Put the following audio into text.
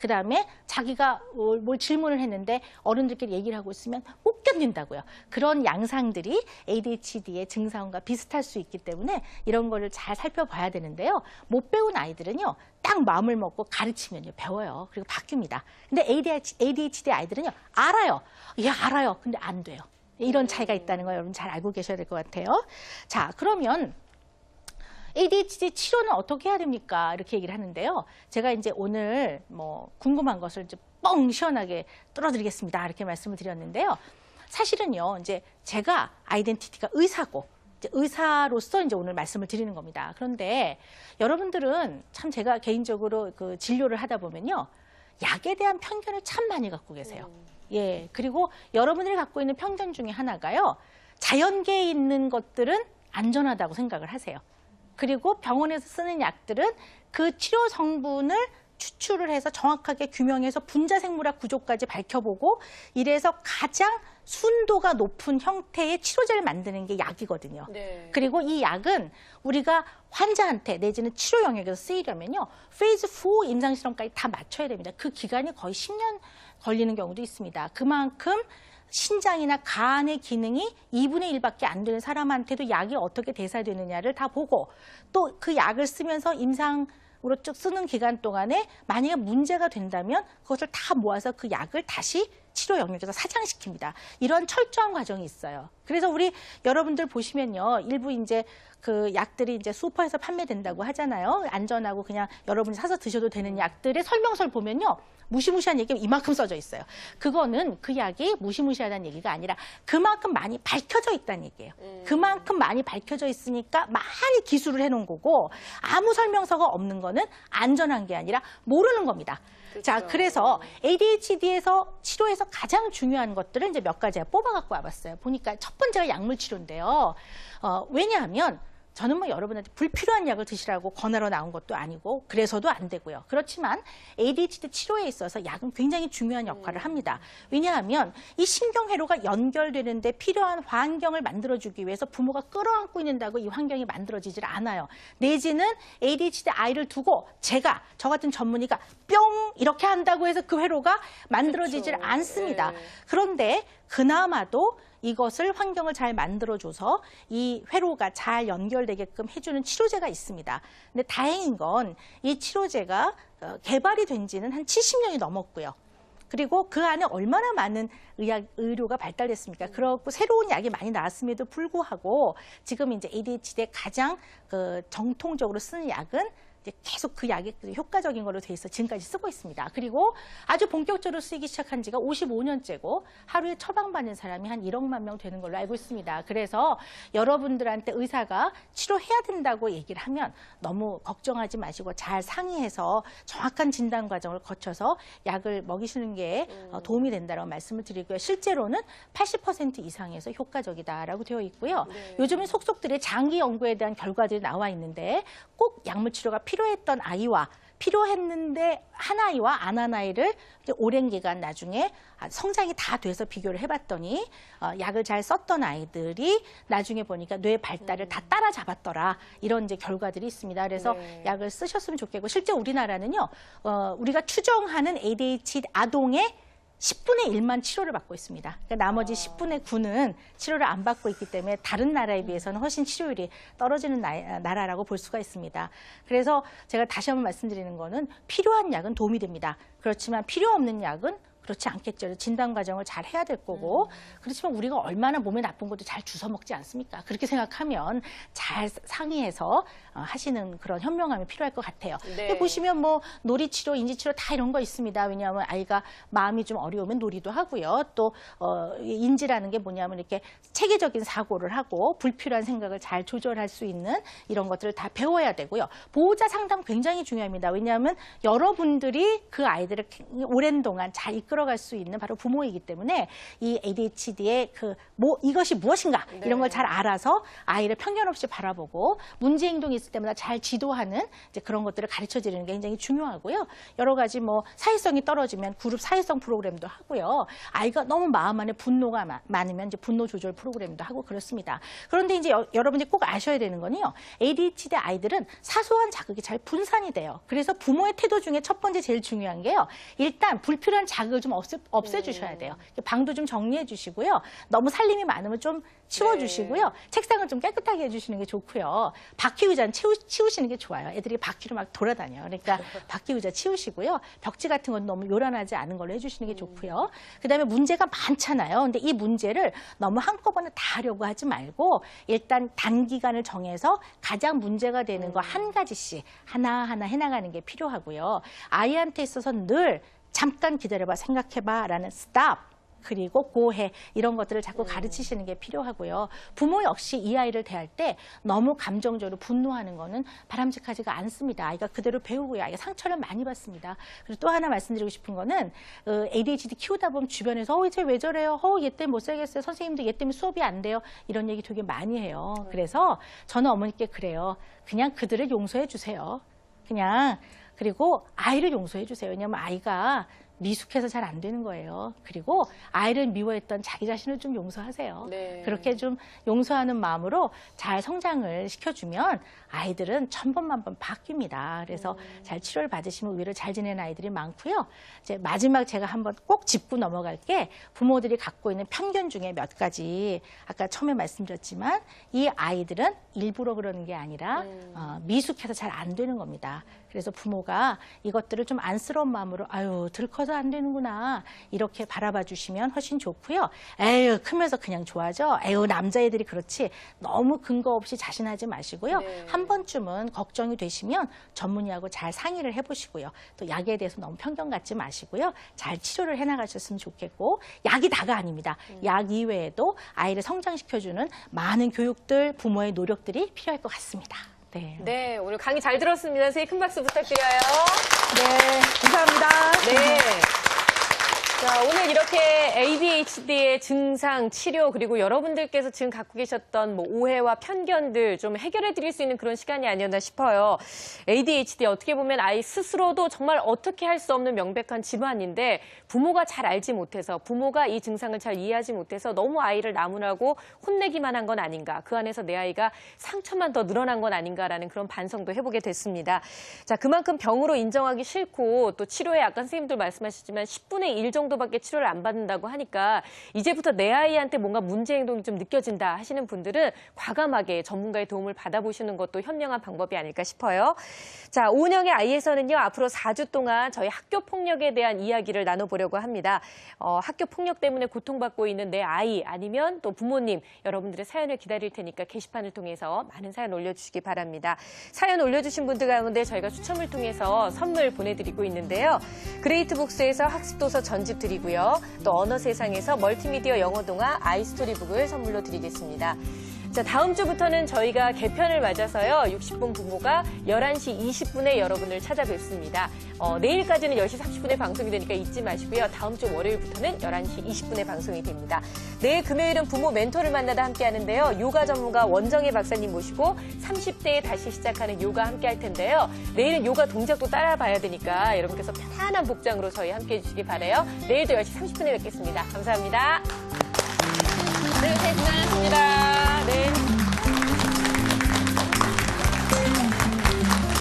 그다음에 자기가 뭘 질문을 했는데 어른들끼리 얘기를 하고 있으면 못 견딘다고요. 그런 양상들이 ADHD의 증상과 비슷할 수 있기 때문에 이런 거를 잘 살펴봐야 되는데요. 못 배운 아이들은요. 딱 마음을 먹고 가르치면요. 배워요. 그리고 바뀝니다. 근데 ADHD 아이들은요. 알아요. 예, 알아요. 근데 안 돼요. 이런 차이가 있다는 거 여러분 잘 알고 계셔야 될 것 같아요. 자, 그러면 ADHD 치료는 어떻게 해야 됩니까? 이렇게 얘기를 하는데요. 제가 이제 오늘 뭐 궁금한 것을 이제 뻥 시원하게 뚫어드리겠습니다. 이렇게 말씀을 드렸는데요. 사실은요, 이제 제가 아이덴티티가 의사고, 이제 의사로서 이제 오늘 말씀을 드리는 겁니다. 그런데 여러분들은 참 제가 개인적으로 그 진료를 하다 보면요. 약에 대한 편견을 참 많이 갖고 계세요. 예. 그리고 여러분들이 갖고 있는 편견 중에 하나가요. 자연계에 있는 것들은 안전하다고 생각을 하세요. 그리고 병원에서 쓰는 약들은 그 치료 성분을 추출을 해서 정확하게 규명해서 분자생물학 구조까지 밝혀보고 이래서 가장 순도가 높은 형태의 치료제를 만드는 게 약이거든요. 네. 그리고 이 약은 우리가 환자한테 내지는 치료 영역에서 쓰이려면요. 페이즈 4 임상실험까지 다 맞춰야 됩니다. 그 기간이 거의 10년 걸리는 경우도 있습니다. 그만큼 신장이나 간의 기능이 2분의 1밖에 안 되는 사람한테도 약이 어떻게 대사되느냐를 다 보고 또 그 약을 쓰면서 임상으로 쭉 쓰는 기간 동안에 만약에 문제가 된다면 그것을 다 모아서 그 약을 다시 치료 영역에서 사장시킵니다. 이런 철저한 과정이 있어요. 그래서 우리 여러분들 보시면요. 일부 이제 그 약들이 이제 슈퍼에서 판매된다고 하잖아요. 안전하고 그냥 여러분이 사서 드셔도 되는 약들의 설명서를 보면요. 무시무시한 얘기가 이만큼 써져 있어요. 그거는 그 약이 무시무시하다는 얘기가 아니라 그만큼 많이 밝혀져 있다는 얘기예요. 그만큼 많이 밝혀져 있으니까 많이 기술을 해놓은 거고 아무 설명서가 없는 거는 안전한 게 아니라 모르는 겁니다. 그렇죠. 자, 그래서 ADHD에서 치료에서 가장 중요한 것들을 이제 몇 가지 뽑아갖고 와봤어요. 보니까 첫 번째가 약물 치료인데요. 왜냐하면 저는 뭐 여러분한테 불필요한 약을 드시라고 권하러 나온 것도 아니고 그래서도 안 되고요. 그렇지만 ADHD 치료에 있어서 약은 굉장히 중요한 역할을 합니다. 왜냐하면 이 신경회로가 연결되는데 필요한 환경을 만들어주기 위해서 부모가 끌어안고 있는다고 이 환경이 만들어지질 않아요. 내지는 ADHD 아이를 두고 저 같은 전문의가 뿅 이렇게 한다고 해서 그 회로가 만들어지질 그렇죠. 않습니다. 네. 그런데 그나마도 이것을 환경을 잘 만들어줘서 이 회로가 잘 연결되게끔 해주는 치료제가 있습니다. 근데 다행인 건 이 치료제가 개발이 된 지는 한 70년이 넘었고요. 그리고 그 안에 얼마나 많은 의료가 발달됐습니까? 그렇고 새로운 약이 많이 나왔음에도 불구하고 지금 이제 ADHD에 가장 정통적으로 쓰는 약은 이제 계속 그 약이 효과적인 걸로 돼 있어 지금까지 쓰고 있습니다. 그리고 아주 본격적으로 쓰이기 시작한 지가 55년째고 하루에 처방받는 사람이 한 1억만 명 되는 걸로 알고 있습니다. 그래서 여러분들한테 의사가 치료해야 된다고 얘기를 하면 너무 걱정하지 마시고 잘 상의해서 정확한 진단 과정을 거쳐서 약을 먹이시는 게 도움이 된다고 말씀을 드리고요. 실제로는 80% 이상에서 효과적이다라고 되어 있고요. 네. 요즘은 속속들이 장기 연구에 대한 결과들이 나와 있는데 꼭 약물 치료가 필요했던 아이와 필요했는데 한 아이와 안 한 아이를 오랜 기간 나중에 성장이 다 돼서 비교를 해봤더니 약을 잘 썼던 아이들이 나중에 보니까 뇌 발달을 다 따라잡았더라 이런 이제 결과들이 있습니다. 그래서 네. 약을 쓰셨으면 좋겠고 실제 우리나라는요 우리가 추정하는 ADHD 아동의 10분의 1만 치료를 받고 있습니다. 그러니까 나머지 10분의 9는 치료를 안 받고 있기 때문에 다른 나라에 비해서는 훨씬 치료율이 떨어지는 나라라고 볼 수가 있습니다. 그래서 제가 다시 한번 말씀드리는 거는 필요한 약은 도움이 됩니다. 그렇지만 필요 없는 약은 그렇지 않겠죠. 진단 과정을 잘 해야 될 거고 그렇지만 우리가 얼마나 몸에 나쁜 것도 잘 주워 먹지 않습니까? 그렇게 생각하면 잘 상의해서 하시는 그런 현명함이 필요할 것 같아요. 네. 보시면 뭐 놀이치료, 인지치료 다 이런 거 있습니다. 왜냐하면 아이가 마음이 좀 어려우면 놀이도 하고요. 또 인지라는 게 뭐냐면 이렇게 체계적인 사고를 하고 불필요한 생각을 잘 조절할 수 있는 이런 것들을 다 배워야 되고요. 보호자 상담 굉장히 중요합니다. 왜냐하면 여러분들이 그 아이들을 오랜 동안 잘 이끌어 이끌어갈 수 있는 바로 부모이기 때문에 이 ADHD의 이것이 무엇인가 이런 걸 잘 알아서 아이를 편견 없이 바라보고 문제 행동이 있을 때마다 잘 지도하는 이제 그런 것들을 가르쳐 드리는 게 굉장히 중요하고요. 여러 가지 뭐 사회성이 떨어지면 그룹 사회성 프로그램도 하고요. 아이가 너무 마음 안에 분노가 많으면 이제 분노 조절 프로그램도 하고 그렇습니다. 그런데 이제 여러분들이 꼭 아셔야 되는 건요. ADHD 아이들은 사소한 자극이 잘 분산이 돼요. 그래서 부모의 태도 중에 첫 번째 제일 중요한 게요. 일단 불필요한 자극을 좀 없애주셔야 돼요. 방도 좀 정리해 주시고요. 너무 살림이 많으면 좀 치워주시고요. 책상을 좀 깨끗하게 해주시는 게 좋고요. 바퀴 의자는 치우시는 게 좋아요. 애들이 바퀴로 막 돌아다녀요. 그러니까 바퀴 의자 치우시고요. 벽지 같은 건 너무 요란하지 않은 걸로 해주시는 게 좋고요. 그다음에 문제가 많잖아요. 근데 이 문제를 너무 한꺼번에 다 하려고 하지 말고 일단 단기간을 정해서 가장 문제가 되는 거 한 가지씩 하나하나 해나가는 게 필요하고요. 아이한테 있어서 늘 잠깐 기다려봐, 생각해봐 라는 stop. 그리고 고해 이런 것들을 자꾸 가르치시는 게 필요하고요. 부모 역시 이 아이를 대할 때 너무 감정적으로 분노하는 거는 바람직하지가 않습니다. 아이가 그대로 배우고요. 아이가 상처를 많이 받습니다. 그리고 또 하나 말씀드리고 싶은 거는 ADHD 키우다 보면 주변에서 쟤 왜 저래요? 얘 때문에 못 살겠어요. 선생님도 얘 때문에 수업이 안 돼요. 이런 얘기 되게 많이 해요. 그래서 저는 어머니께 그래요. 그냥 그들을 용서해 주세요. 그리고 아이를 용서해 주세요. 왜냐하면 아이가 미숙해서 잘 안 되는 거예요. 그리고 아이를 미워했던 자기 자신을 좀 용서하세요. 네. 그렇게 좀 용서하는 마음으로 잘 성장을 시켜주면 아이들은 천번만번 바뀝니다. 그래서 잘 치료를 받으시면 의외로 잘 지내는 아이들이 많고요. 이제 마지막 제가 한번 꼭 짚고 넘어갈 게 부모들이 갖고 있는 편견 중에 몇 가지 아까 처음에 말씀드렸지만 이 아이들은 일부러 그러는 게 아니라 미숙해서 잘 안 되는 겁니다. 그래서 부모가 이것들을 좀 안쓰러운 마음으로 아유 들커서 안 되는구나 이렇게 바라봐 주시면 훨씬 좋고요. 에휴 크면서 그냥 좋아져. 에휴 남자애들이 그렇지. 너무 근거 없이 자신하지 마시고요. 네. 한 번쯤은 걱정이 되시면 전문의하고 잘 상의를 해보시고요. 또 약에 대해서 너무 편견 갖지 마시고요. 잘 치료를 해나가셨으면 좋겠고 약이 다가 아닙니다. 약 이외에도 아이를 성장시켜주는 많은 교육들, 부모의 노력들이 필요할 것 같습니다. 네. 네, 오늘 강의 잘 들었습니다. 선생님 큰 박수 부탁드려요. 네, 감사합니다. 네. 자, 오늘 이렇게 ADHD의 증상, 치료, 그리고 여러분들께서 지금 갖고 계셨던 뭐 오해와 편견들 좀 해결해 드릴 수 있는 그런 시간이 아니었나 싶어요. ADHD 어떻게 보면 아이 스스로도 정말 어떻게 할 수 없는 명백한 질환인데 부모가 잘 알지 못해서 부모가 이 증상을 잘 이해하지 못해서 너무 아이를 나무라고 혼내기만 한 건 아닌가. 그 안에서 내 아이가 상처만 더 늘어난 건 아닌가라는 그런 반성도 해보게 됐습니다. 자, 그만큼 병으로 인정하기 싫고 또 치료에 아까 선생님들 말씀하셨지만 10분의 1 정도밖에 치료를 안 받는다고 하니까 이제부터 내 아이한테 뭔가 문제 행동이 좀 느껴진다 하시는 분들은 과감하게 전문가의 도움을 받아보시는 것도 현명한 방법이 아닐까 싶어요. 자, 오은영의 아이에서는요, 앞으로 4주 동안 저희 학교 폭력에 대한 이야기를 나눠보려고 합니다. 학교 폭력 때문에 고통받고 있는 내 아이 아니면 또 부모님 여러분들의 사연을 기다릴 테니까 게시판을 통해서 많은 사연 올려주시기 바랍니다. 사연 올려주신 분들 가운데 저희가 추첨을 통해서 선물 보내드리고 있는데요. 그레이트북스에서 학습도서 전집 드리고요. 또 언어세상에서 멀티미디어 영어동화 아이스토리북을 선물로 드리겠습니다. 자, 다음 주부터는 저희가 개편을 맞아서요. 60분 부모가 11시 20분에 여러분을 찾아뵙습니다. 내일까지는 10시 30분에 방송이 되니까 잊지 마시고요. 다음 주 월요일부터는 11시 20분에 방송이 됩니다. 내일 금요일은 부모 멘토를 만나다 함께 하는데요. 요가 전문가 원정혜 박사님 모시고 30대에 다시 시작하는 요가 함께 할 텐데요. 내일은 요가 동작도 따라봐야 되니까 여러분께서 편안한 복장으로 저희 함께 해주시기 바라요. 내일도 10시 30분에 뵙겠습니다. 감사합니다. 네, 됐나요?